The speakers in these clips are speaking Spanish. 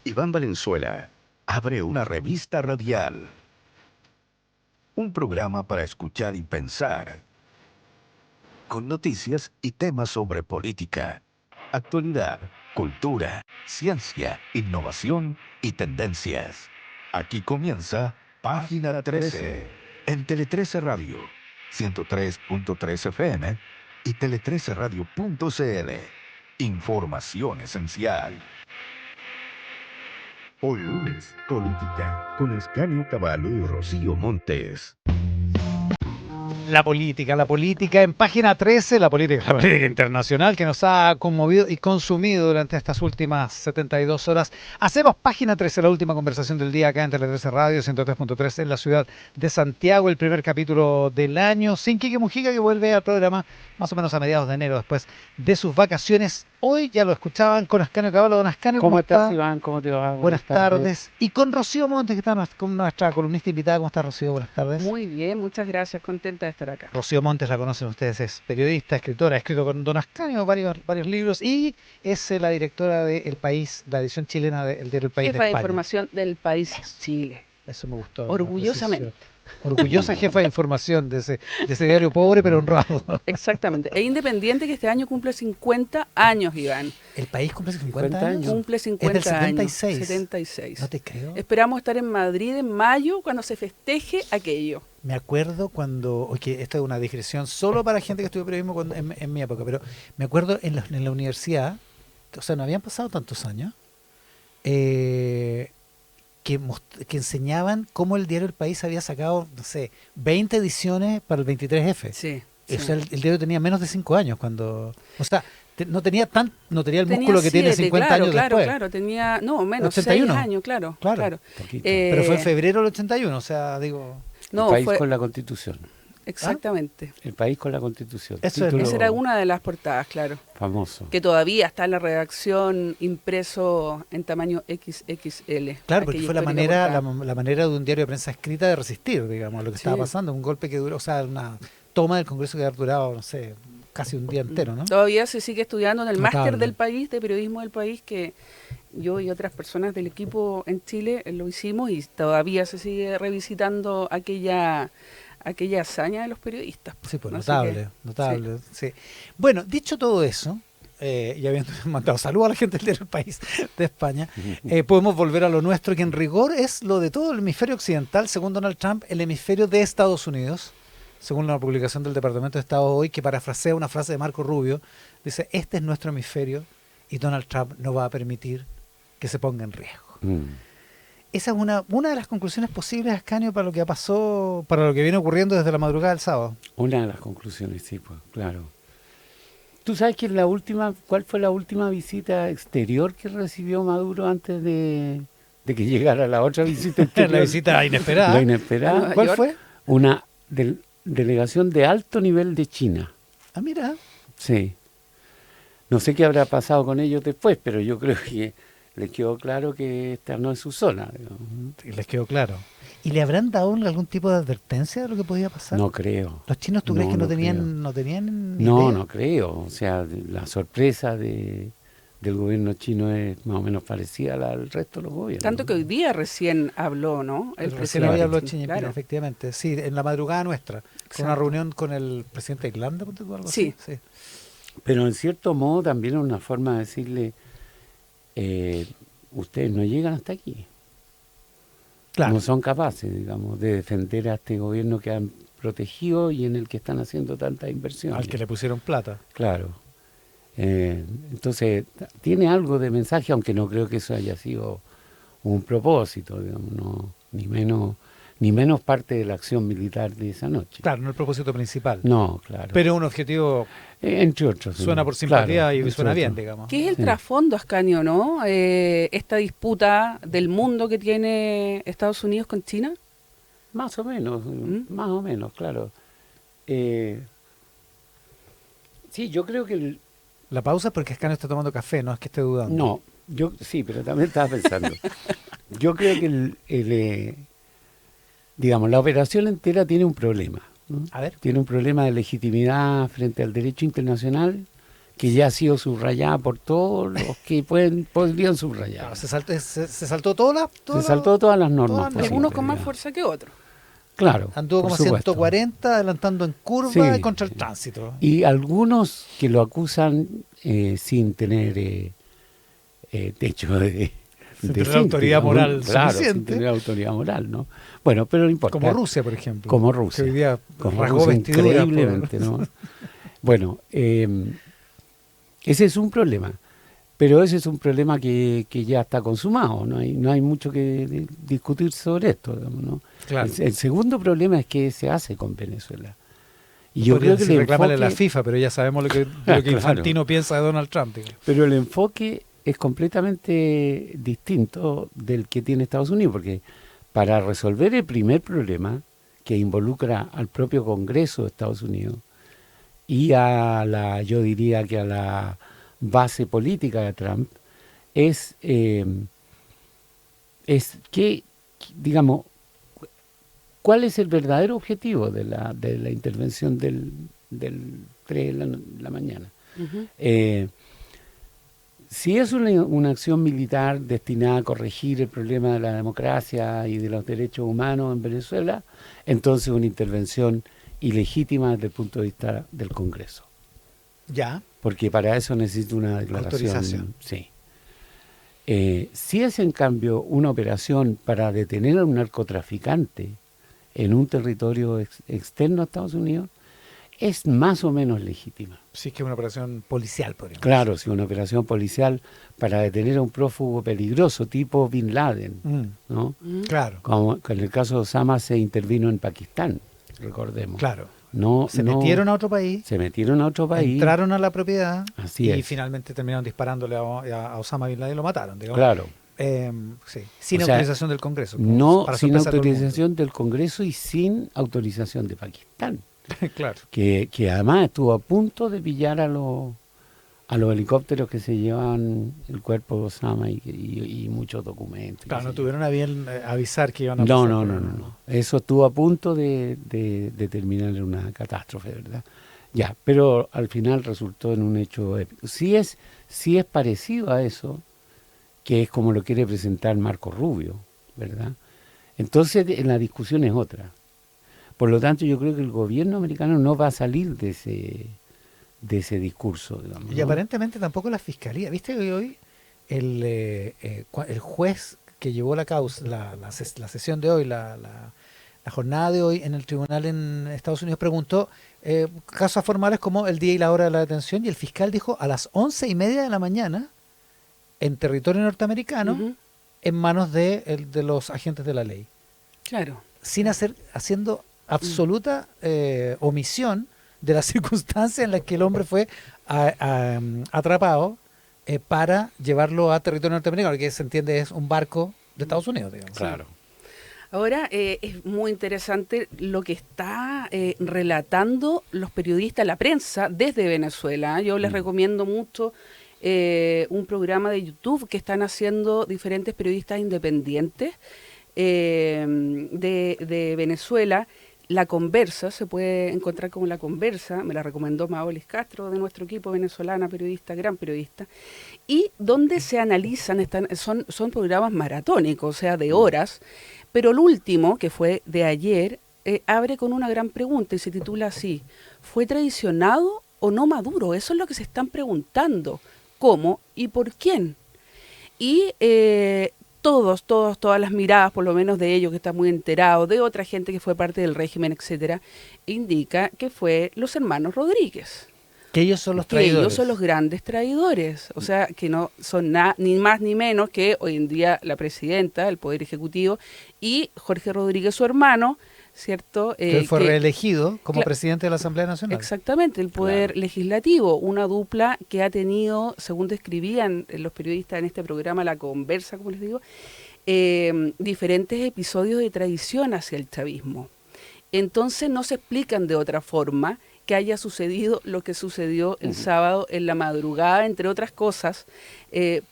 Iván Valenzuela abre una revista radial. Un programa para escuchar y pensar. Con noticias y temas sobre política, actualidad, cultura, ciencia, innovación y tendencias. Aquí comienza Página 13 en Tele 13 Radio, 103.3 FM y tele13radio.cl. Información esencial. Hoy lunes, política, con Escanio Cavallo y Rocío Montes. La política en Página 13, la política internacional que nos ha conmovido y consumido durante estas últimas 72 horas. Hacemos Página 13, la última conversación del día acá en Tele 13 Radio, 103.3 en la ciudad de Santiago, el primer capítulo del año, sin Quique Mujica, que vuelve al programa más o menos a mediados de enero, después de sus vacaciones. Hoy ya lo escuchaban con Ascanio Cavallo. Don Ascanio, ¿cómo estás, Iván? ¿Cómo te va? Buenas tardes. Y con Rocío Montes, que está con nuestra columnista invitada. ¿Cómo está, Rocío? Buenas tardes. Muy bien, muchas gracias, contenta de estar acá. Rocío Montes, la conocen ustedes, es periodista, escritora, ha escrito con Don Ascanio varios libros y es la directora de El País, la edición chilena del diario El País Jefa de España. de información del País Chile. Eso me gustó. Orgullosamente. Orgullosa jefa de información de ese diario pobre pero honrado. Exactamente. E independiente, que este año cumple 50 años, Iván. ¿El País cumple 50 años? Cumple 50 es del 76. años. 76. No te creo. Esperamos estar en Madrid en mayo cuando se festeje aquello. Me acuerdo cuando, esto es una digresión solo para gente que estudió periodismo en mi época, pero me acuerdo en la universidad, o sea, no habían pasado tantos años, que enseñaban cómo el diario El País había sacado, no sé, 20 ediciones para el 23F. Sí. O sea, el diario tenía menos de 5 años cuando... O sea, no tenía el músculo que tiene 50 años después. Claro, tenía... No, menos, 81. 6 años, claro. Pero fue en febrero del 81, o sea, digo... No, el país con la Constitución. Exactamente. El país con la Constitución. Esa era una de las portadas, claro. Famoso. Que todavía está en la redacción impreso en tamaño XXL. Claro, porque fue la manera de un diario de prensa escrita de resistir, digamos, lo que estaba pasando. Un golpe que duró, o sea, una toma del Congreso que ha durado, no sé, casi un día entero, ¿no? Todavía se sigue estudiando en el máster del País, de periodismo del País, que yo y otras personas del equipo en Chile lo hicimos, y todavía se sigue revisitando aquella hazaña de los periodistas. Sí, pues notable. Sí. Bueno, dicho todo eso, y habiendo mandado saludos a la gente del diario El País de España, podemos volver a lo nuestro, que en rigor es lo de todo el hemisferio occidental, según Donald Trump, el hemisferio de Estados Unidos, según la publicación del Departamento de Estado hoy, que parafrasea una frase de Marco Rubio, dice: este es nuestro hemisferio y Donald Trump no va a permitir que se ponga en riesgo. Esa es una de las conclusiones posibles, Ascanio, para lo que para lo que viene ocurriendo desde la madrugada del sábado. Una de las conclusiones, sí, pues, claro. ¿Tú sabes cuál fue la última visita exterior que recibió Maduro antes de que llegara la otra visita exterior? La visita inesperada. La inesperada. ¿Cuál fue? Una delegación de alto nivel de China. Ah, mira. Sí. No sé qué habrá pasado con ellos después, pero yo creo que les quedó claro que esta no es su zona. Digamos. Les quedó claro. ¿Y le habrán dado algún tipo de advertencia de lo que podía pasar? No creo. ¿Los chinos tú crees que no tenían ni idea? No creo. O sea, la sorpresa del gobierno chino es más o menos parecida a la del resto de los gobiernos. Tanto que hoy día recién habló, ¿no? Recién hoy habló Xi Jinping, efectivamente. Sí, en la madrugada nuestra. Con una reunión con el presidente de Irlanda, ¿algo así? Sí. Pero en cierto modo también es una forma de decirle... ustedes no llegan hasta aquí. Claro. No son capaces, digamos, de defender a este gobierno que han protegido y en el que están haciendo tantas inversiones. Al que le pusieron plata. Claro. Entonces, tiene algo de mensaje, aunque no creo que eso haya sido un propósito, digamos, no, ni menos parte de la acción militar de esa noche. Claro, no el propósito principal. No, claro. Pero un objetivo, entre otros. Suena por simpatía, claro, y suena bien, digamos. ¿Qué es el trasfondo, Ascanio, no? Esta disputa del mundo que tiene Estados Unidos con China. Más o menos, claro. Sí, yo creo que... La pausa es porque Ascanio está tomando café, no es que esté dudando. No, sí, pero también estaba pensando. Yo creo que digamos, la operación entera tiene un problema, ¿no? A ver. Tiene un problema de legitimidad frente al derecho internacional que ya ha sido subrayada por todos los que podrían subrayar. Claro, se saltó todas Se saltó todas las normas todas las posibles, Algunos con más digamos. fuerza que otros. Claro. Anduvo por como supuesto. 140 adelantando en curva Sí. contra el tránsito. Y algunos que lo acusan sin tener techo de Sin tener gente, autoridad ¿no? moral Claro, sin suficiente. tener autoridad moral, ¿no? Bueno, pero no importa. Como Rusia, por ejemplo. Como Rusia. Que hoy día Como rasgó Rusia vestiduras por- increíblemente, ¿no? Bueno, ese es un problema. Pero ese es un problema que ya está consumado, no hay mucho que discutir sobre esto, digamos, ¿no? Claro. El segundo problema es qué se hace con Venezuela. Y Yo yo creo que el reclamarle a la enfoque, FIFA, pero ya sabemos lo que Claro. Infantino piensa de Donald Trump. Digamos. pero el enfoque es completamente distinto del que tiene Estados Unidos, porque para resolver el primer problema, que involucra al propio Congreso de Estados Unidos y yo diría que a la base política de Trump, es que, digamos, ¿cuál es el verdadero objetivo de la intervención del 3 de la mañana? Ujú. Si es una acción militar destinada a corregir el problema de la democracia y de los derechos humanos en Venezuela, entonces una intervención ilegítima desde el punto de vista del Congreso. Ya. Porque para eso necesita una declaración. Autorización. Sí. Si es en cambio una operación para detener a un narcotraficante en un territorio externo a Estados Unidos, es más o menos legítima. Sí, que es una operación policial, por ejemplo. Claro, si una operación policial para detener a un prófugo peligroso tipo Bin Laden, ¿no? Claro, Como en el caso de Osama se intervino en Pakistán, recordemos. claro. No, Se no- metieron a otro país, se metieron a otro país. entraron a la propiedad Así y es. finalmente terminaron disparándole a Osama Bin Laden y lo mataron, digamos. Claro. Sí, sin O sea, autorización del Congreso. No para sin sorpresa de todo el mundo. autorización del Congreso y sin autorización de Pakistán, Claro. que además estuvo a punto de pillar a los helicópteros que se llevaban el cuerpo de Osama y muchos documentos. Claro, qué no sé yo. tuvieron a bien avisar que iban a No, pasar no, por- no, no, no. Eso estuvo a punto de terminar en una catástrofe, ¿verdad? Ya, pero al final resultó en un hecho épico. Sí es parecido a eso, que es como lo quiere presentar Marco Rubio, ¿verdad? Entonces la discusión es otra. Por lo tanto, yo creo que el gobierno americano no va a salir de ese discurso, digamos, Y ¿no? aparentemente tampoco la fiscalía. ¿Viste que hoy el juez que llevó la causa, la sesión de hoy, la jornada de hoy en el tribunal en Estados Unidos preguntó casos formales como el día y la hora de la detención y el fiscal dijo a las 11:30 de la mañana en territorio norteamericano Ujú. en manos de los agentes de la ley, Claro. haciendo absoluta omisión de las circunstancias en las que el hombre fue atrapado para llevarlo a territorio norteamericano, que se entiende es un barco de Estados Unidos, digamos. Claro. Ahora es muy interesante lo que está relatando los periodistas, la prensa desde Venezuela. Yo les recomiendo mucho un programa de YouTube que están haciendo diferentes periodistas independientes de Venezuela. La Conversa, se puede encontrar como La Conversa, me la recomendó Maolis Castro de nuestro equipo venezolana, periodista, gran periodista, y donde se analizan, son programas maratónicos, o sea, de horas, pero el último, que fue de ayer, abre con una gran pregunta y se titula así: ¿fue traicionado o no Maduro? Eso es lo que se están preguntando. ¿Cómo y por quién? Y todas las miradas, por lo menos de ellos que están muy enterados, de otra gente que fue parte del régimen, etcétera, indica que fue los hermanos Rodríguez. Que ellos son los Que traidores. ellos son los grandes traidores. O sea, que no son ni más ni menos que hoy en día la presidenta, el Poder Ejecutivo, y Jorge Rodríguez, su hermano, ¿cierto? que él fue que- reelegido como Cla- presidente de la Asamblea Nacional. Exactamente, el poder legislativo, una dupla que ha tenido, según describían los periodistas en este programa, La Conversa, como les digo, diferentes episodios de traición hacia el chavismo. Entonces no se explican de otra forma que haya sucedido lo que sucedió el sábado en la madrugada, entre otras cosas,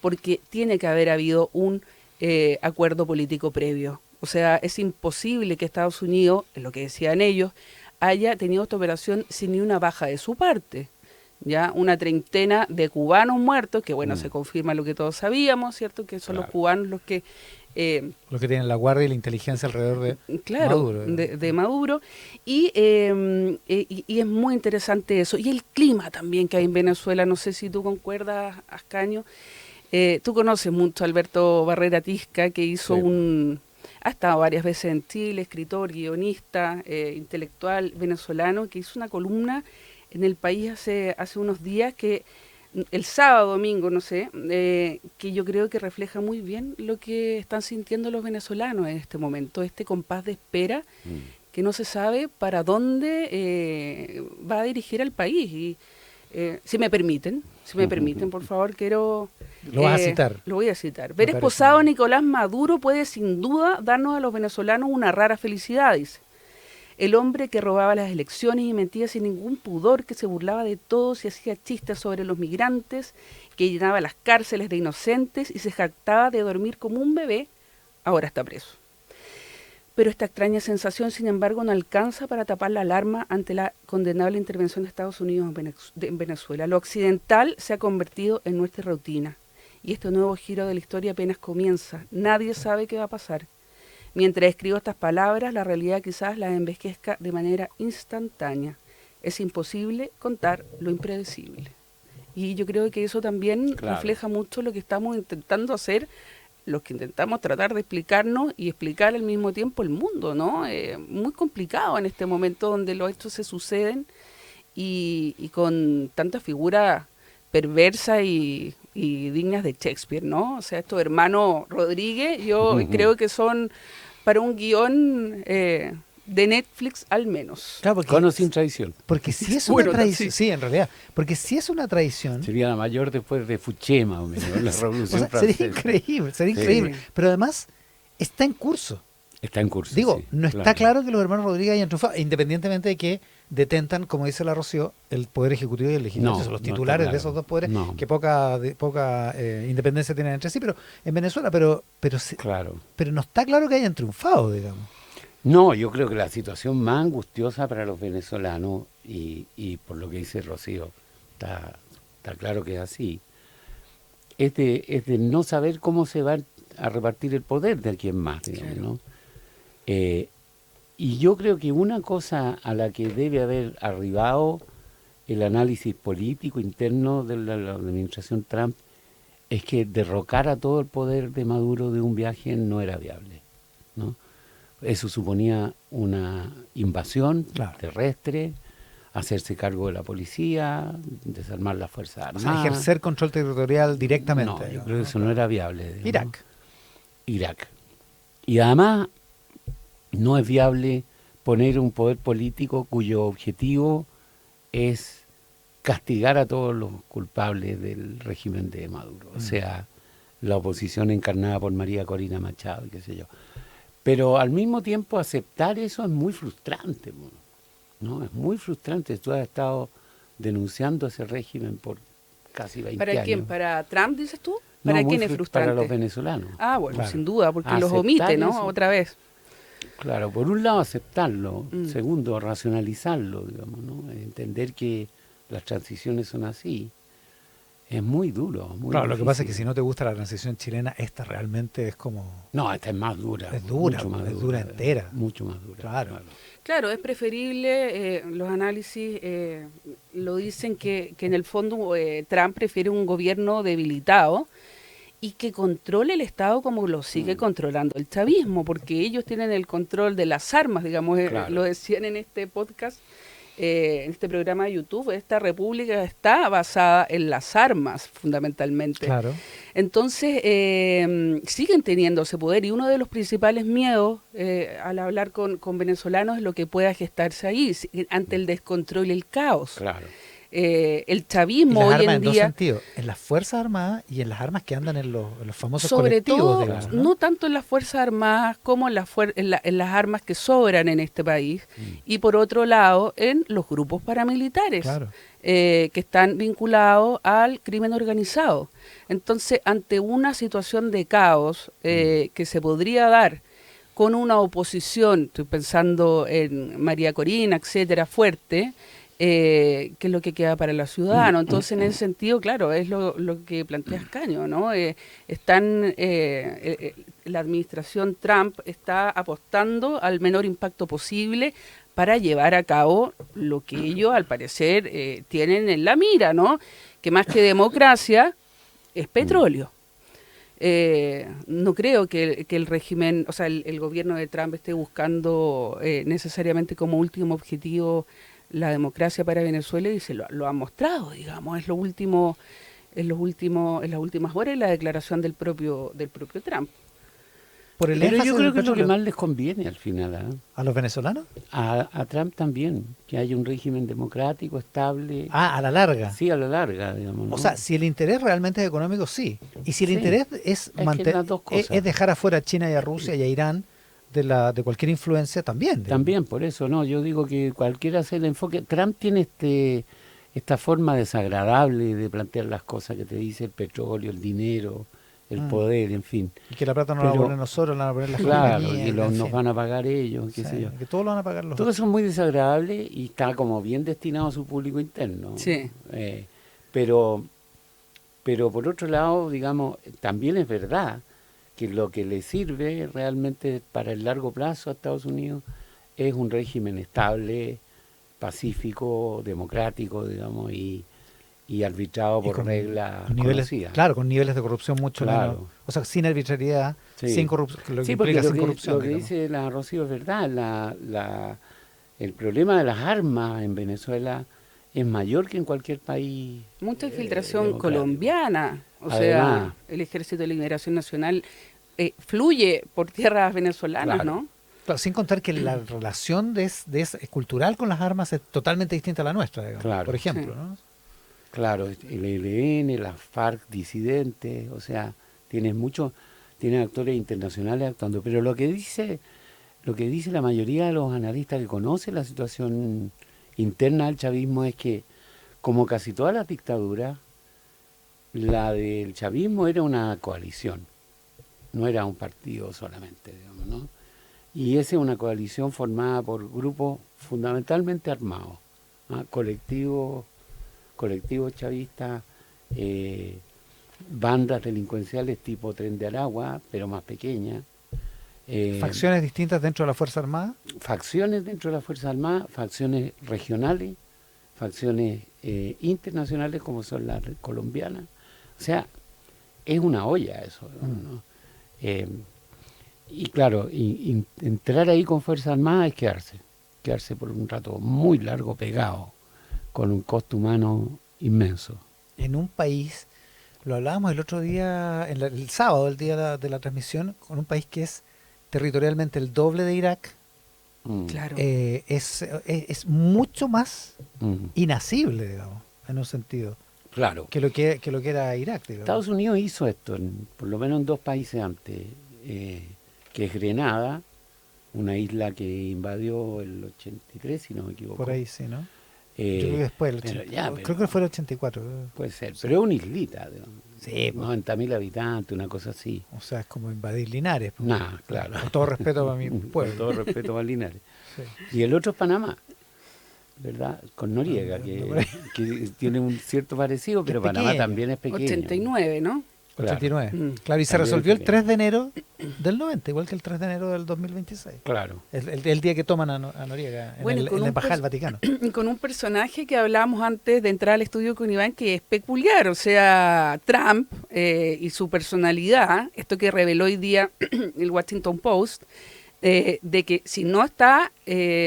porque tiene que haber habido un acuerdo político previo. O sea, es imposible que Estados Unidos, es lo que decían ellos, haya tenido esta operación sin ni una baja de su parte. ya una treintena de cubanos muertos, que bueno, se confirma lo que todos sabíamos, ¿cierto? Que son los cubanos los que... los que tienen la guardia y la inteligencia alrededor de claro, Maduro. De Maduro. Y es muy interesante eso. Y el clima también que hay en Venezuela, no sé si tú concuerdas, Ascanio. Tú conoces mucho a Alberto Barrera Tisca, que hizo ha estado varias veces en Chile, escritor, guionista, intelectual venezolano, que hizo una columna en El País hace unos días, que el sábado, domingo, no sé, que yo creo que refleja muy bien lo que están sintiendo los venezolanos en este momento, este compás de espera que no se sabe para dónde va a dirigir al país. Y si me permiten, por favor, quiero... Lo vas a citar. Lo voy a citar. Ver esposado a Nicolás Maduro puede sin duda darnos a los venezolanos una rara felicidad, dice. El hombre que robaba las elecciones y mentía sin ningún pudor, que se burlaba de todos y hacía chistes sobre los migrantes, que llenaba las cárceles de inocentes y se jactaba de dormir como un bebé, ahora está preso. Pero esta extraña sensación, sin embargo, no alcanza para tapar la alarma ante la condenable intervención de Estados Unidos en Venezuela. Lo occidental se ha convertido en nuestra rutina y este nuevo giro de la historia apenas comienza. Nadie sabe qué va a pasar. Mientras escribo estas palabras, la realidad quizás la envejezca de manera instantánea. Es imposible contar lo impredecible. Y yo creo que eso también refleja mucho lo que estamos intentando hacer, los que intentamos tratar de explicarnos y explicar al mismo tiempo el mundo, ¿no? Muy complicado en este momento donde los hechos se suceden y con tantas figuras perversas y dignas de Shakespeare, ¿no? O sea, estos hermanos Rodríguez, yo creo que son para un guión de Netflix al menos. Claro, porque, con o sin traición. Porque si es una traición, sí, en realidad, porque si es una traición... Sería la mayor después de Fouché, más o menos, la Revolución Francesa. Sería increíble. Pero además está en curso. Está en curso, Digo, no está claro que los hermanos Rodríguez hayan triunfado, independientemente de que detentan, como dice la Rocío, el poder ejecutivo y el legislativo. Son los titulares de esos dos poderes, que poca independencia tienen entre sí, pero en Venezuela, pero no está claro que hayan triunfado, digamos. No, yo creo que la situación más angustiosa para los venezolanos, y por lo que dice Rocío, está claro que es así, es de no saber cómo se va a repartir el poder de alguien más, digamos, ¿no? Y yo creo que una cosa a la que debe haber arribado el análisis político interno de la administración Trump es que derrocar a todo el poder de Maduro de un viaje no era viable, ¿no? Eso suponía una invasión terrestre, hacerse cargo de la policía, desarmar las Fuerzas Armadas. O sea, ejercer control territorial directamente. No, yo creo que eso no era viable. Digamos. Irak. Y además no es viable poner un poder político cuyo objetivo es castigar a todos los culpables del régimen de Maduro. O sea, la oposición encarnada por María Corina Machado y qué sé yo. Pero al mismo tiempo aceptar eso es muy frustrante, ¿no? Es muy frustrante. Tú has estado denunciando ese régimen por casi 20 años. ¿Para quién? ¿Para Trump, dices tú? ¿Para quién es frustrante? Para los venezolanos. Ah, bueno, sin duda, porque los omite, ¿no? Eso. Otra vez. Claro, por un lado aceptarlo, segundo racionalizarlo, digamos, ¿no? Entender que las transiciones son así. Es muy duro, muy Claro, difícil. lo que pasa es que si no te gusta la transición chilena, esta realmente es como... No, esta es más dura. Es dura, mucho más es dura entera. Mucho más dura. Claro, es preferible, los análisis lo dicen que en el fondo Trump prefiere un gobierno debilitado y que controle el Estado como lo sigue controlando el chavismo, porque ellos tienen el control de las armas, digamos, lo decían en este podcast, en este programa de YouTube. Esta república está basada en las armas, fundamentalmente. Claro. Entonces, siguen teniendo ese poder, y uno de los principales miedos al hablar con venezolanos es lo que pueda gestarse ahí, ante el descontrol y el caos. Claro. El chavismo y las hoy armas en en dos día... sentidos, en las Fuerzas Armadas y en las armas que andan en los famosos sobre colectivos, todo, digamos, ¿no? tanto en las Fuerzas Armadas como en las armas que sobran en este país, y por otro lado en los grupos paramilitares, que están vinculados al crimen organizado. Entonces, ante una situación de caos que se podría dar con una oposición, estoy pensando en María Corina, etcétera, fuerte, qué es lo que queda para los ciudadanos. Entonces, en ese sentido, claro, es lo que plantea Caño, ¿no? La administración Trump está apostando al menor impacto posible para llevar a cabo lo que ellos, al parecer, tienen en la mira, ¿no? Que más que democracia es petróleo. No creo que el régimen, o sea, el gobierno de Trump esté buscando necesariamente como último objetivo la democracia para Venezuela, y se lo ha mostrado, digamos, es lo último, en las últimas horas, la declaración del propio Trump. Por el Pero énfasis yo creo del que es lo que petróleo. más les conviene al final, ¿ah? ¿A los venezolanos? A Trump también, que haya un régimen democrático, estable. Ah, a la larga. Sí, a la larga, digamos, ¿no? O sea, si el interés realmente es económico, sí. Y si el Sí. interés es, que las dos cosas. es dejar afuera a China y a Rusia y a Irán de cualquier influencia, también. digamos. También, por eso, no, yo digo que cualquiera hace el enfoque. Trump tiene esta forma desagradable de plantear las cosas que te dice el petróleo, el dinero, el poder, en fin. Y que la plata no la van a Pero- poner nosotros, la van a poner las Claro, compañías, y en nos fin. van a pagar ellos, qué Sí, sé yo. que todos lo van a pagar los Todo eso es muy desagradable y está como bien destinado a su público interno. Sí. Pero por otro lado, digamos, también es verdad que lo que le sirve realmente para el largo plazo a Estados Unidos es un régimen estable, pacífico, democrático, digamos, y arbitrado Y por con- reglas con niveles, conocidas. claro, con niveles de corrupción mucho Claro. menos. O sea, sin arbitrariedad, Sí. sin corrupción, lo que Sí, porque implica lo sin que, corrupción. lo que digamos. dice la Rocío es verdad. El problema de las armas en Venezuela es mayor que en cualquier país. Mucha infiltración democrático. colombiana, o Además. sea, el Ejército de Liberación Nacional fluye por tierras venezolanas, Claro. ¿no? Claro, sin contar que la relación cultural con las armas es totalmente distinta a la nuestra, digamos, Claro. por ejemplo. Sí. ¿no? Claro, el ELN, las FARC disidentes, o sea, tienen actores internacionales actuando. Pero lo que dice la mayoría de los analistas que conocen la situación interna del chavismo es que, como casi todas las dictaduras, la del chavismo era una coalición, no era un partido solamente, digamos, ¿no? Y esa es una coalición formada por grupos fundamentalmente armados, ¿ah? colectivos chavistas, bandas delincuenciales tipo Tren de Aragua, pero más pequeñas. Facciones distintas dentro de la Fuerza Armada. Facciones dentro de la Fuerza Armada, facciones regionales, facciones internacionales como son las colombianas. O sea, es una olla eso, ¿no? Y claro, entrar ahí con Fuerza Armada es quedarse por un rato muy largo pegado, con un costo humano inmenso. En un país, lo hablábamos el otro día, el sábado, el día de la transmisión, con un país que es territorialmente el doble de Irak, Claro. es mucho más inasible, digamos, en un sentido, Claro. que lo que era Irak, digamos. Estados Unidos hizo esto, por lo menos en dos países antes, que es Grenada, una isla que invadió el 83, si no me equivoco. Por ahí sí, ¿no? Eh, Yo creo que después, creo que fue el 84. Puede ser, pero es una islita, digamos, Sí, pues. 90.000 habitantes, una cosa así. O sea, es como invadir Linares. pues. Nah, claro. Con todo respeto para mi Con pueblo. todo respeto a Linares. Sí. Y el otro es Panamá, ¿verdad? Con Noriega, que tiene un cierto parecido, pero Panamá pequeño. también es pequeño. 89, ¿no? Claro. 89. Mm. Claro, y se También resolvió el pequeño. 3 de enero del 90, igual que el 3 de enero del 2026. Claro. El día que toman a Noriega Bueno, en con la un Embajada del Vaticano. Con un personaje que hablábamos antes de entrar al estudio con Iván, que es peculiar, o sea, Trump y su personalidad, esto que reveló hoy día el Washington Post, de que si no está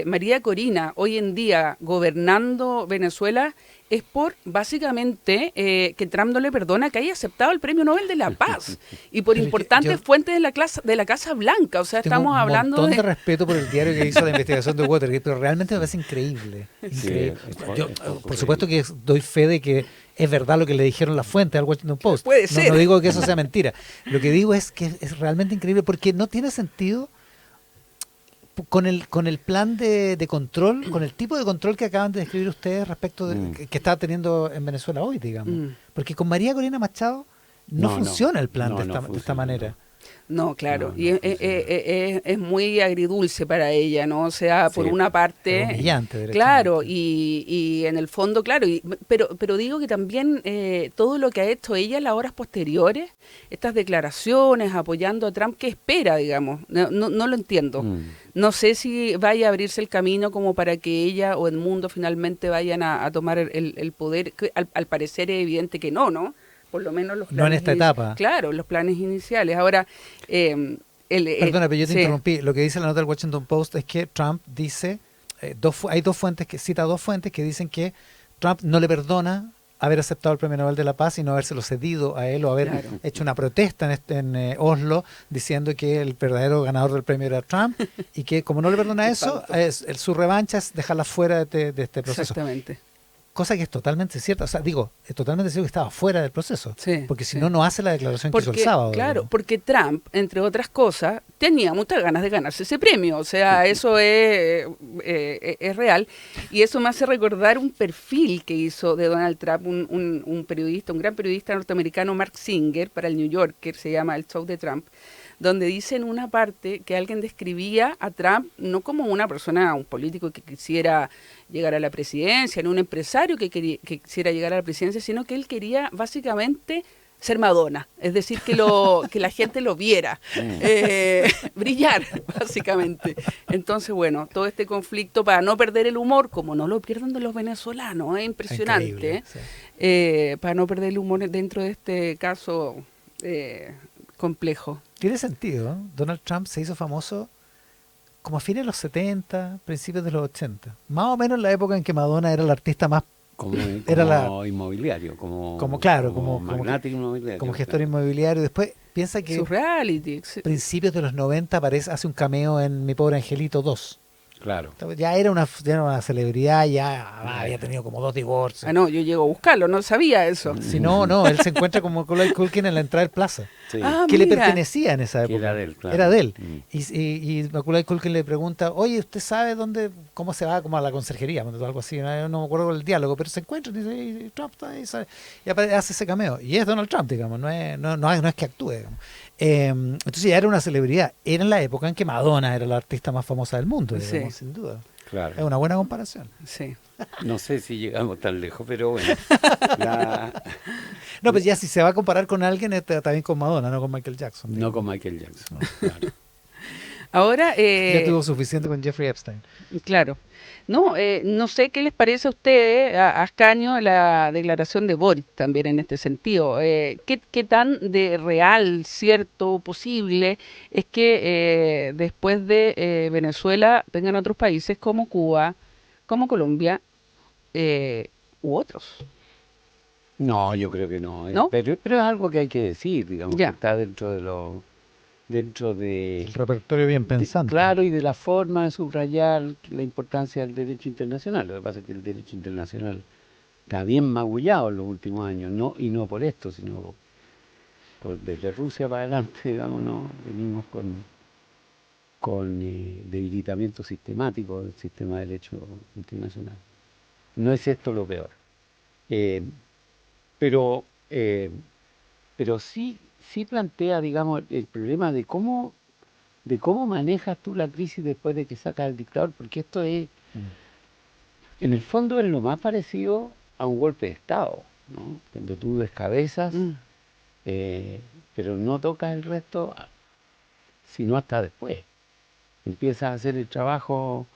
María Corina hoy en día gobernando Venezuela, es por básicamente que Trump no le perdona que haya aceptado el Premio Nobel de la Paz y por Pero importantes yo- fuentes de la Casa Blanca, o sea, Tengo estamos hablando un montón de de... respeto por el diario que hizo la investigación de Watergate, pero realmente me parece increíble. Increíble. Yo, por supuesto que doy fe de que es verdad lo que le dijeron las fuentes al Washington Post. Puede ser. No digo que eso sea mentira. Lo que digo es que es realmente increíble porque no tiene sentido con el plan de control, con el tipo de control que acaban de describir ustedes respecto de que está teniendo en Venezuela hoy, digamos. Mm. Porque con María Corina Machado no No, funciona el plan no, de no esta funciona, manera. no. No, claro, No, y no funciona. es muy agridulce para ella, ¿no? O sea, por Sí, una Es parte, humillante, claro, derechamente. y en el fondo, claro, pero digo que también todo lo que ha hecho ella en las horas posteriores, estas declaraciones apoyando a Trump, ¿qué espera, digamos? No lo entiendo. Mm. No sé si vaya a abrirse el camino como para que ella o Edmundo finalmente vayan a tomar el poder, que al parecer es evidente que no, ¿no? Por lo menos los No en planes esta etapa. claro, los planes iniciales. Ahora, eh, Perdona, pero yo te sí, interrumpí. Lo que dice la nota del Washington Post es que Trump dice, hay dos fuentes que cita dos fuentes que dicen que Trump no le perdona haber aceptado el Premio Nobel de la Paz y no habérselo cedido a él o haber claro. hecho una protesta en Oslo diciendo que el verdadero ganador del premio era Trump y que como no le perdona Qué eso, espanto. su revancha es dejarla fuera de este proceso. Exactamente. Cosa que es totalmente cierta. O sea, digo, es totalmente cierto que estaba fuera del proceso. Sí, Porque si sí. no, no hace la declaración que hizo el Porque, sábado. claro, digamos. porque Trump, entre otras cosas, tenía muchas ganas de ganarse ese premio. O sea, eso es real. Y eso me hace recordar un perfil que hizo de Donald Trump un periodista, un gran periodista norteamericano, Mark Singer, para el New Yorker, se llama El Show de Trump, donde dice en una parte que alguien describía a Trump no como una persona, un político que quisiera llegar a la presidencia, no un empresario que quisiera llegar a la presidencia, sino que él quería básicamente ser Madonna, es decir, que la gente lo viera, brillar, básicamente. Entonces, bueno, todo este conflicto para no perder el humor, como no lo pierden de los venezolanos, es impresionante, Increíble, sí. para no perder el humor dentro de este caso complejo. Tiene sentido, ¿no? Donald Trump se hizo famoso como a fines de los 70, principios de los 80. Más o menos en la época en que Madonna era la artista más, Como, Era como inmobiliario, como, claro, como como magnate inmobiliario. como gestor inmobiliario. Después piensa que Sus reality. principios de los 90 hace un cameo en Mi Pobre Angelito 2. Claro. Ya era una celebridad, ya había tenido como 2 divorcios. Ah, no, yo llego a buscarlo, no sabía eso. Si no, él se encuentra como Macaulay Culkin en la entrada del Plaza. Sí. Ah, Que le mira. pertenecía en esa Que época. era de él, claro. Era de él. Mm. Y Macaulay Culkin le pregunta, oye, ¿usted sabe cómo se va como a la conserjería? O algo así, no me acuerdo el diálogo, pero se encuentra y dice, "Y Trump está ahí", ¿sabe? Y hace ese cameo. Y es Donald Trump, digamos, no es que actúe. Digamos. Entonces ya era una celebridad. Era en la época en que Madonna era la artista más famosa del mundo, digamos, Sí. sin duda. Es Claro. una buena comparación. Sí. No sé si llegamos tan lejos, pero bueno. la- No, pues ya si se va a comparar con alguien, también con Madonna, no con Michael Jackson. no digamos. con Michael Jackson. Claro. Ahora, Ya tuvo suficiente con Jeffrey Epstein. claro. No, no sé qué les parece a ustedes, a Ascanio, la declaración de Boric también en este sentido. ¿Qué tan de real, cierto, posible es que después de Venezuela vengan otros países como Cuba, como Colombia u otros? No, yo creo que no. ¿No? Pero es algo que hay que decir, digamos, Ya. que está dentro de, El repertorio bien pensante. claro, y de la forma de subrayar la importancia del derecho internacional. Lo que pasa es que el derecho internacional está bien magullado en los últimos años, no, y no por esto, sino desde Rusia para adelante, digamos, ¿no? Venimos con debilitamiento sistemático del sistema de derecho internacional. No es esto lo peor. Eh, pero eh, pero sí plantea, digamos, el problema de cómo manejas tú la crisis después de que sacas al dictador, porque esto es, en el fondo, es lo más parecido a un golpe de Estado, ¿no? Cuando tú descabezas, Mm, eh, pero no tocas el resto, sino hasta después. Empiezas a hacer el trabajo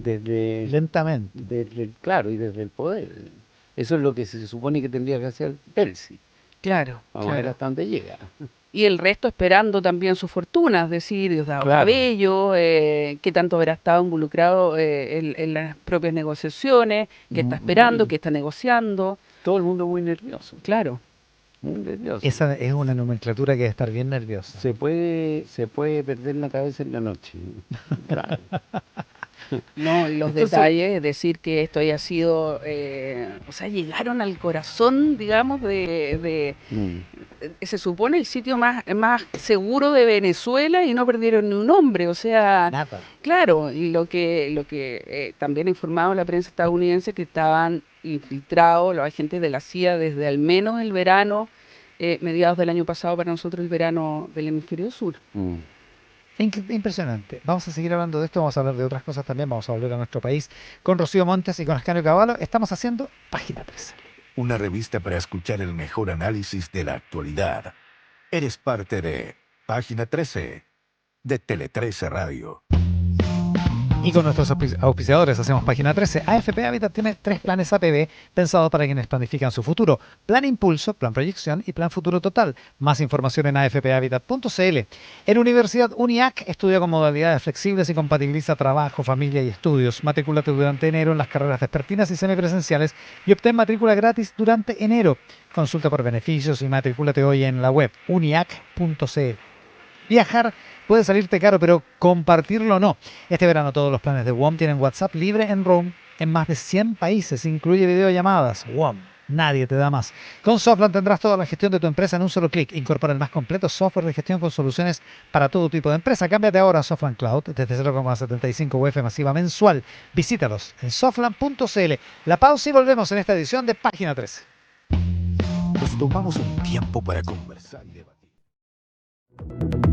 Lentamente. claro, y desde el poder. Eso es lo que se supone que tendría que hacer Percy. claro, Vamos a ver hasta dónde llega. Y el resto esperando también su fortuna, es decir, Diosdado Claro. Cabello, que tanto habrá estado involucrado en las propias negociaciones, que está esperando, que está negociando. Todo el mundo muy nervioso, Claro. muy nervioso. Esa es una nomenclatura que debe estar bien nerviosa. Se puede perder la cabeza en la noche. Claro. No, y los detalles, es decir, que esto haya sido, o sea, llegaron al corazón, digamos, se supone el sitio más seguro de Venezuela y no perdieron ni un hombre, o sea, Nada. claro, y lo que también ha informado la prensa estadounidense que estaban infiltrados los agentes de la CIA desde al menos el verano mediados del año pasado para nosotros el verano del hemisferio sur. Impresionante. Vamos a seguir hablando de esto, vamos a hablar de otras cosas también, vamos a volver a nuestro país con Rocío Montes y con Ascanio Cavallo. Estamos haciendo Página 13. Una revista para escuchar el mejor análisis de la actualidad. Eres parte de Página 13 de Tele 13 Radio. Y con nuestros auspiciadores hacemos Página 13. AFP Habitat tiene 3 planes APB pensados para quienes planifican su futuro. Plan Impulso, Plan Proyección y Plan Futuro Total. Más información en afphabitat.cl. En Universidad UNIAC estudia con modalidades flexibles y compatibiliza trabajo, familia y estudios. Matrículate durante enero en las carreras vespertinas y semipresenciales y obtén matrícula gratis durante enero. Consulta por beneficios y matrículate hoy en la web uniac.cl. Viajar puede salirte caro, pero compartirlo no. Este verano todos los planes de WOM tienen WhatsApp libre en Roam en más de 100 países. Incluye videollamadas. WOM, nadie te da más. Con Softland tendrás toda la gestión de tu empresa en un solo clic. Incorpora el más completo software de gestión con soluciones para todo tipo de empresa. Cámbiate ahora a Softland Cloud desde 0,75 UF masiva mensual. Visítalos en softland.cl. La pausa y volvemos en esta edición de Página 13. Nos tomamos un tiempo para conversar y debatir.